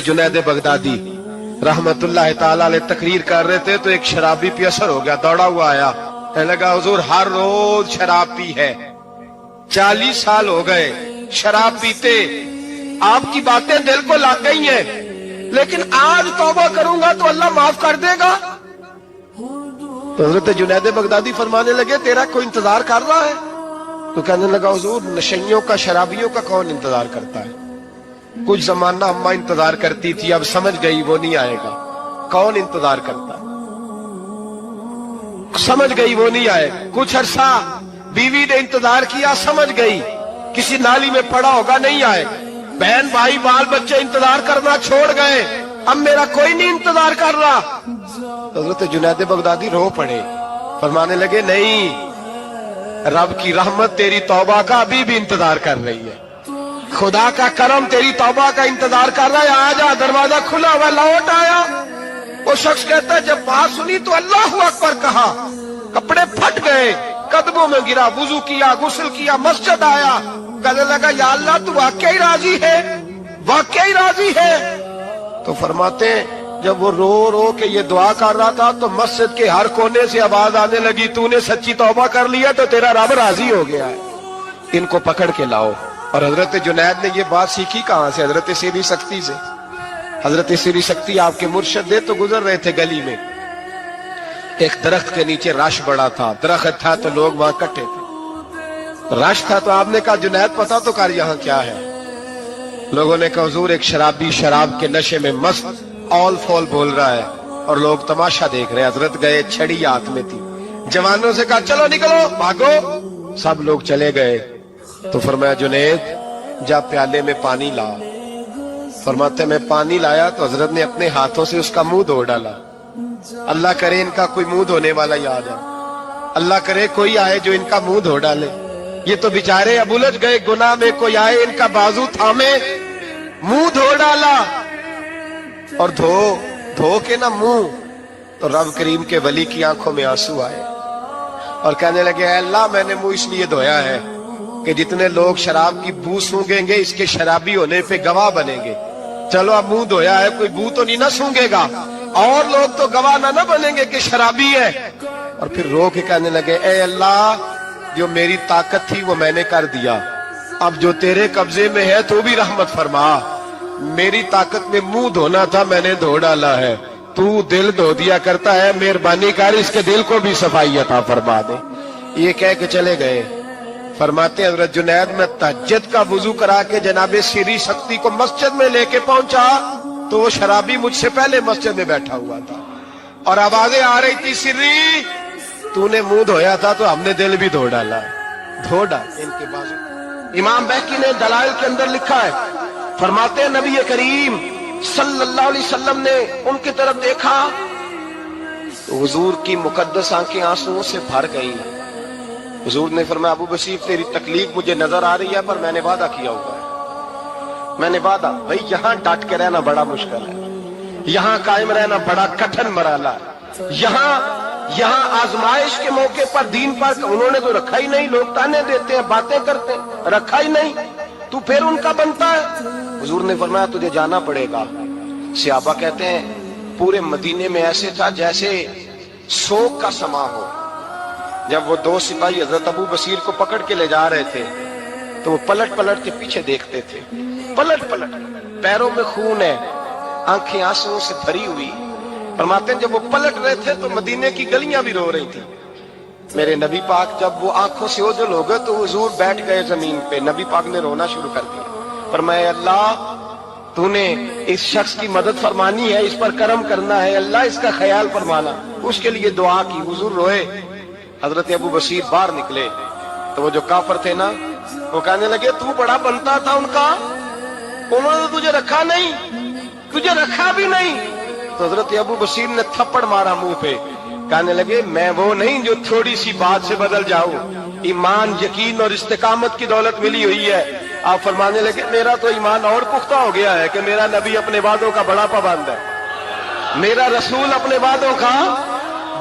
Junaid Baghdadi रहमतुल्लाह ताला अलैह तकरीर कर रहे थे तो एक शराबी पे असर हो गया, दौड़ा हुआ आया, कहने लगा हुजूर हर रोज शराब पी है, 40 साल हो गए शराब पीते, आपकी बातें दिल को लग गई हैं, लेकिन आज तौबा करूंगा तो अल्लाह माफ कर देगा। तो हजरत जुनैद बगदादी फरमाने लगे तेरा कोई इंतजार कर रहा है? तो कहने लगा हुजूर नशइयों का, शराबियों का कौन इंतजार करता है? कुछ जमाना अम्मा इंतजार करती थी, अब समझ गई वो नहीं आएगा। कौन इंतजार करता है? समझ गई वो नहीं आएगा। कुछ अरसा बीवी ने इंतजार किया, समझ गई किसी नाली में पड़ा होगा, नहीं आएगा। बहन भाई बाल बच्चे इंतजार करना छोड़ गए, अब मेरा कोई नहीं इंतजार कर रहा। हजरत जुनैद बगदादी रो पड़े, फरमाने लगे नहीं, रब की रहमत तेरी तौबा का अभी भी इंतजार कर रही है, खुदा का करम तेरी तौबा का इंतजार कर रहा है, आजा, दरवाजा खुला हुआ, लौट आया। वो शख्स कहता है जब बात सुनी तो अल्लाहू अकबर कहा, कपड़े फट गए, कदमों में गिरा, वुजू किया, गुस्ल किया, मस्जिद आया, कहने लगा या अल्लाह तू वाकई राजी है, वाकई राजी है। तो फरमाते जब वो रो रो के ये दुआ कर रहा था तो मस्जिद के हर कोने से आवाज आने लगी, तूने सच्ची तौबा कर लिया तो तेरा रब राजी हो गया है, इनको पकड़ के लाओ। और हजरत जुनैद ने ये बात सीखी कहां से? हजरत सीरी सख्ती से। हजरत सीरी सख्ती आपके मुर्शद दे तो गुजर रहे थे गली में, एक दरख्त के नीचे रश बड़ा था, दरख्त था तो लोग वहां इकट्ठे थे, रश था तो आपने कहा जुनैद पता तो कर यहाँ क्या है? लोगों ने कहा हुजूर एक शराबी शराब के नशे में मस्त ऑल फॉल बोल रहा है और लोग तमाशा देख रहे हैं। हजरत गए, छड़ी हाथ में थी, जवानों से कहा चलो निकलो भागो, सब लोग चले गए। तो फरमाया जुनैद जा प्याले में पानी ला। फरमाते मैं पानी लाया तो हजरत ने अपने हाथों से उसका मुंह धो डाला। अल्लाह करे इनका कोई मुंह धोने वाला याद है, अल्लाह करे कोई आए जो इनका मुंह धो डाले। ये तो बेचारे अब उलझ गए गुनाह में, कोई आए इनका बाजू थामे, मुंह धो डाला। और धो के ना मुंह, तो रब करीम के वली की आंखों में आंसू आए और कहने लगे अल्लाह मैंने मुंह इसलिए धोया है कि जितने लोग शराब की बू सूंघेंगे इसके शराबी होने पे गवाह बनेंगे। चलो अब मुंह धोया है, कोई बू तो नहीं ना सूंघेगा, और लोग तो गवाह ना बनेंगे कि शराबी है। और फिर रो के कहने लगे ए अल्लाह जो मेरी ताकत थी वो मैंने कर दिया, अब जो तेरे कब्जे में है तू भी रहमत फरमा। मेरी ताकत में मुंह धोना था, मैंने धो डाला है, तू दिल धो दिया करता है, मेहरबानी कर इसके दिल को भी सफाई अता फरमा दे। ये कह के चले गए। फरमाते हजरत जुनैद में तहज्जुद का वुजू करा के जनाबे सीरी सख्ती को मस्जिद में लेके पहुंचा तो वो शराबी मुझसे पहले मस्जिद में बैठा हुआ था और आवाजें आ रही थी, सिर्री तूने मुंह धोया था तो हमने दिल भी धो डाला, धो डाल इनके बाजू। इमाम बैकी ने दलाइल के अंदर लिखा है, फरमाते नबी करीम सल्लल्लाहु अलैहि वसल्लम ने उनकी तरफ देखा तो हुजूर की मुकद्दस आंखें आंसुओं से भर गई। हुजूर ने फरमाया अबू बशीर तेरी तकलीफ मुझे नजर आ रही है पर मैंने वादा किया हुआ है, मैंने वादा, भाई यहाँ डट के रहना बड़ा मुश्किल है, यहाँ कायम रहना बड़ा कठिन मराला है, यहाँ आजमाइश के मौके पर दीन पर उन्होंने तो रखा ही नहीं, लोग ताने देते हैं, बातें करते हैं, रखा ही नहीं, तू फिर उनका बनता है। हुजूर ने फरमाया तुझे जाना पड़ेगा। सहाबा कहते हैं पूरे मदीने में ऐसे था जैसे शोक का समा हो। जब वो दो सिपाही हजरत अबू बशीर को पकड़ के ले जा रहे थे तो वो पलट पलट के पीछे देखते थे, पलट पलट, पैरों में खून है, आंखें आंसुओं से भरी हुई। फरमाते हैं जब वो पलट रहे थे तो मदीने की गलियां भी रो रही थी। मेरे नबी पाक जब वो आंखों से ओझल हो गए तो हुजूर बैठ गए जमीन पे, नबी पाक ने रोना शुरू कर दिया। फरमाया अल्लाह तूने इस शख्स की मदद फरमानी है, इस पर करम करना है, अल्लाह इसका ख्याल फरमाना। उसके लिए दुआ की, हुजूर रोए। हजरत अबू बशीर बाहर निकले तो वो जो काफर थे ना वो कहने लगे तू बड़ा बनता था उनका, उन्होंने तुझे रखा नहीं, तुझे रखा भी नहीं। तो हजरत अबू बशीर ने थप्पड़ मारा मुंह पे, कहने लगे मैं वो नहीं जो थोड़ी सी बात से बदल जाऊं, ईमान यकीन और इस्तिकामत की दौलत मिली हुई है। आप फरमाने लगे मेरा तो ईमान और पुख्ता हो गया है कि मेरा नबी अपने वादों का बड़ा पाबंद है, मेरा रसूल अपने वादों का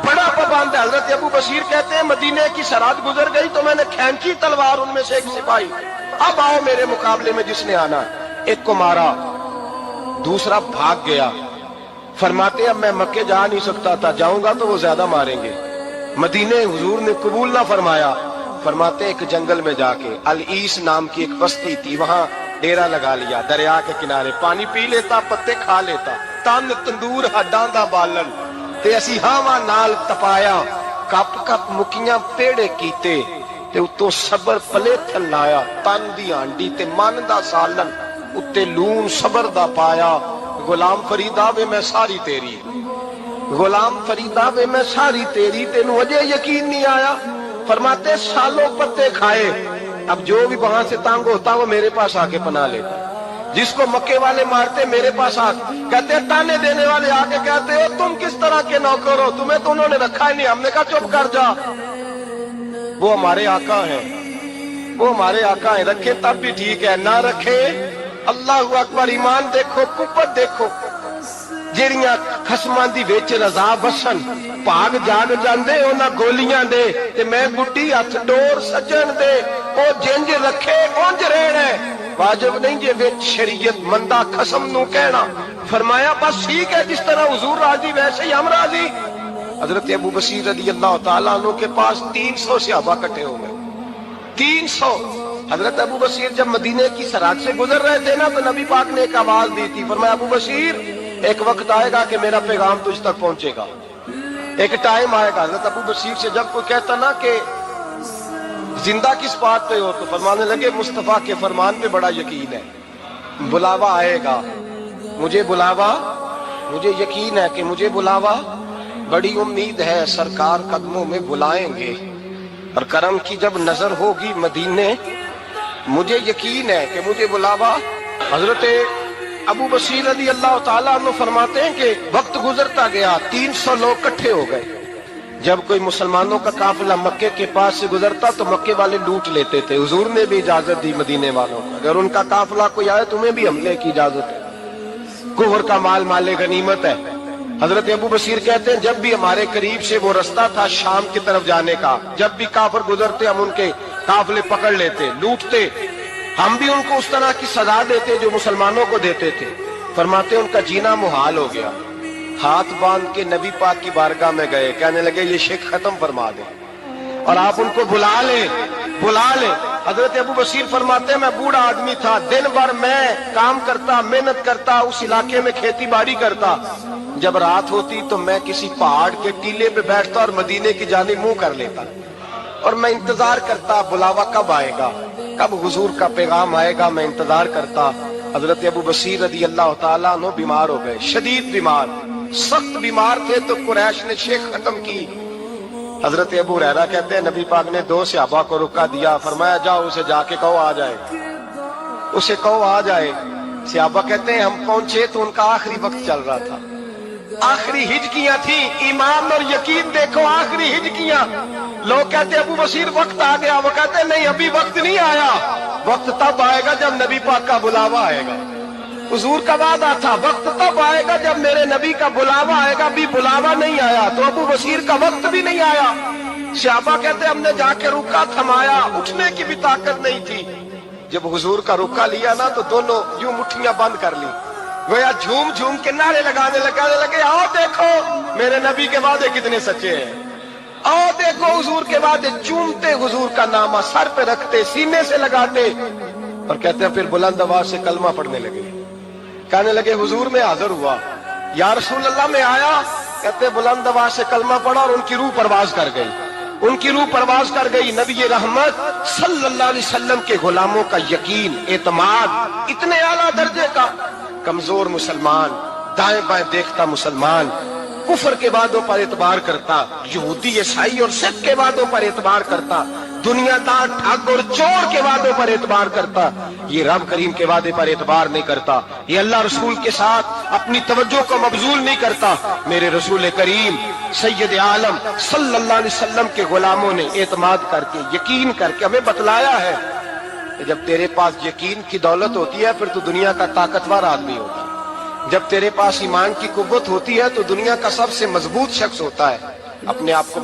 बड़ा पाबंद है। हजरत अबू बशीर कहते हैं मदीने की सरहद गुजर गई तो मैंने खींची तलवार उनमें से एक सिपाही, अब आओ मेरे मुकाबले में जिसने आना। एक को मारा, दूसरा भाग गया। फरमाते अब मैं मक्के जा नहीं सकता था, जाऊंगा तो वो ज्यादा मारेंगे। मदीने हुजूर ने कबूल ना फरमाया। फरमाते एक जंगल में जाके अल ईस नाम की एक बस्ती थी, वहां डेरा लगा लिया, दरिया के किनारे पानी पी लेता, पत्ते खा लेता, तन तंदूर हड्डां दा बालन ते असी हावां नाल तपाया, कप कप मुकियां पेड़े कीते ते उत्तों सबर पलेथन लाया, तन दी हांडी ते मन दा सालन उत्ते लून सबर दा पाया। गुलाम फरीदा वे मैं सारी तेरी, गुलाम फरीदा वे मैं सारी तेरी, तेनू अजे यकीन नहीं आया। फरमाते सालों पत्ते खाए, अब जो भी वहां से तंग होता वो मेरे पास आके पना लेता, जिसको मक्के वाले मारते मेरे पास आ, कहते ताने देने वाले आके कहते हो तुम किस तरह के नौकर हो, तुम्हें तो उन्होंने रखा ही नहीं। हमने कहा चुप कर जा, वो हमारे आका हैं, वो हमारे आका हैं, रखे तब भी ठीक है, ना रखे अल्लाह अकबर। ईमान देखो, कुपत देखो, ਜਿਹੜੀਆਂ ਖਸਮਾਂ ਦੀ ਵਿੱਚ ਰਜ਼ਾ ਵਸਣ ਭਾਗ ਜਾਗ ਜਾਂਦੇ ਉਹਨਾਂ ਗੋਲੀਆਂ ਦੇ, ਤੇ ਮੈਂ ਗੁੱਡੀ ਹੱਥ ਡੋਰ ਸੱਜਣ ਦੇ, ਉਹ ਜਿੰਜ ਰੱਖੇ ਉੰਜ ਰਹਿਣਾ, ਵਾਜਬ ਨਹੀਂ ਜੇ ਵਿੱਚ ਸ਼ਰੀਅਤ ਮੰਦਾ ਖਸਮ ਨੂੰ ਕਹਿਣਾ। फरमाया बस ठीक है, जिस तरह हुजूर राजी वैसे ही हम राजी। हजरत अबू बशीर रदी अल्लाह तआला अन्हु के पास 300 सहाबा इकट्ठे हो गए, 300। हजरत अबू बशीर जब मदीने की सरहद से गुजर रहे थे ना, तो नबी पाक ने एक आवाज दी थी, फरमाया अबू बशीर एक वक्त आएगा कि मेरा पैगाम तुझ तक पहुंचेगा, एक टाइम आएगा। हजरत अबू बशीर से जब कोई कहता ना कि जिंदा किस बात पे हो, तो फरमाने लगे मुस्तफा के फरमान पे बड़ा यकीन है, बुलावा आएगा, मुझे बुलावा, मुझे यकीन है कि मुझे बुलावा, बड़ी उम्मीद है सरकार कदमों में बुलाएंगे, और करम की जब नजर होगी मदीने, मुझे यकीन है कि मुझे बुलावा। हजरत अबू बशीर रज़ी अल्लाह ताला अन्हु फरमाते हैं कि वक्त गुजरता गया, 300 लोग इकट्ठे हो गए। जब कोई मुसलमानों का काफिला मक्के के पास से गुजरता तो मक्के वाले लूट लेते थे। हुजूर ने भी इजाजत दी मदीने वालों को, अगर उनका काफिला कोई आए तुम्हें भी हमले की इजाजत है, कुफर का माल माले गनीमत है। हजरत अबू बशीर कहते हैं जब भी हमारे करीब से वो रास्ता था शाम की तरफ जाने का, जब भी काफिर गुजरते हम उनके काफिले पकड़ लेते, लूटते, हम भी उनको उस तरह की सजा देते जो मुसलमानों को देते थे। फरमाते उनका जीना मुहाल हो गया, हाथ बांध के नबी पाक की बारगाह में गए, कहने लगे ये शिक खत्म फरमा दे और आप उनको बुला ले, बुला ले। हजरत अबू बशीर फरमाते मैं बूढ़ा आदमी था, दिन भर मैं काम करता, मेहनत करता, उस इलाके में खेती बाड़ी करता, जब रात होती तो मैं किसी पहाड़ के टीले पे बैठता और मदीने की जानिब मुंह कर लेता, और मैं इंतजार करता बुलावा कब आएगा, कब हुजूर का पैगाम आएगा, मैं इंतजार करता। हजरत अबू बशीर रज़ी अल्लाह ताला अन्हु बीमार हो गए, शदीद बीमार, सख्त बीमार थे, तो कुरैश ने शेख खत्म की। हजरत अबू हुरैरा कहते हैं नबी पाक ने 2 सहाबा को रुका दिया, फरमाया जाओ उसे जाके कहो आ जाए, उसे कहो आ जाए। सहाबा कहते हैं हम पहुंचे तो उनका आखिरी वक्त चल रहा था, आखिरी हिजकियां थी, ईमान और यकीन देखो, आखिरी हिजकियां। लोग कहते अबू बशीर वक्त आ गया, वो कहते नहीं अभी वक्त नहीं आया, वक्त तब आएगा जब नबी पाक का बुलावा आएगा। हुजूर का वादा था वक्त तब आएगा जब मेरे नबी का बुलावा आएगा, अभी बुलावा नहीं आया तो अबू बशीर का वक्त भी नहीं आया। सहाबा कहते हमने जाके रुका, थमाया, उठने की भी ताकत नहीं थी। जब हुजूर का रुका लिया ना तो दोनों यूं मुट्ठियां बंद कर ली, गोया झूम झूम के नारे लगाने लगे आओ देखो मेरे नबी के वादे कितने सच्चे हैं, आओ देखो हुजूर के वादे। चूमते हुजूर का नामा सर पे रखते, सीने से लगाते, और कहते हैं फिर बुलंद आवाज से कलमा पढ़ने लगे। कहने लगे हुजूर में हाजिर हुआ, या रसूल अल्लाह में आया, कहते बुलंद आवाज से कलमा पढ़ा और उनकी रूह परवाज कर गई, उनकी रूह परवाज कर गई। नबी रहमत सल्लल्लाहु अलैहि वसल्लम के गुलामों का यकीन, एतमाद इतने आला दर्जे का। कमजोर मुसलमान, दाएं बाएं देखता मुसलमान, कुफर के वादों पर एतबार करता, यहूदी ईसाई और सिख के वादों पर एतबार करता, दुनियादार ठग और चोर के वादों पर एतबार करता, ये रब करीम के वादे पर एतबार नहीं करता, ये अल्लाह रसूल के साथ अपनी तवज्जो को मबजूल नहीं करता। मेरे रसूल करीम सैयद आलम सल्लल्लाहु अलैहि वसल्लम के गुलामों ने एतमाद करके, यकीन करके हमें बतलाया है कि जब तेरे पास यकीन की दौलत होती है फिर तो दुनिया का ताकतवर आदमी होता है, जब तेरे पास ईमान की कुव्वत होती है तो दुनिया का सबसे मजबूत शख्स होता है। अपने आप को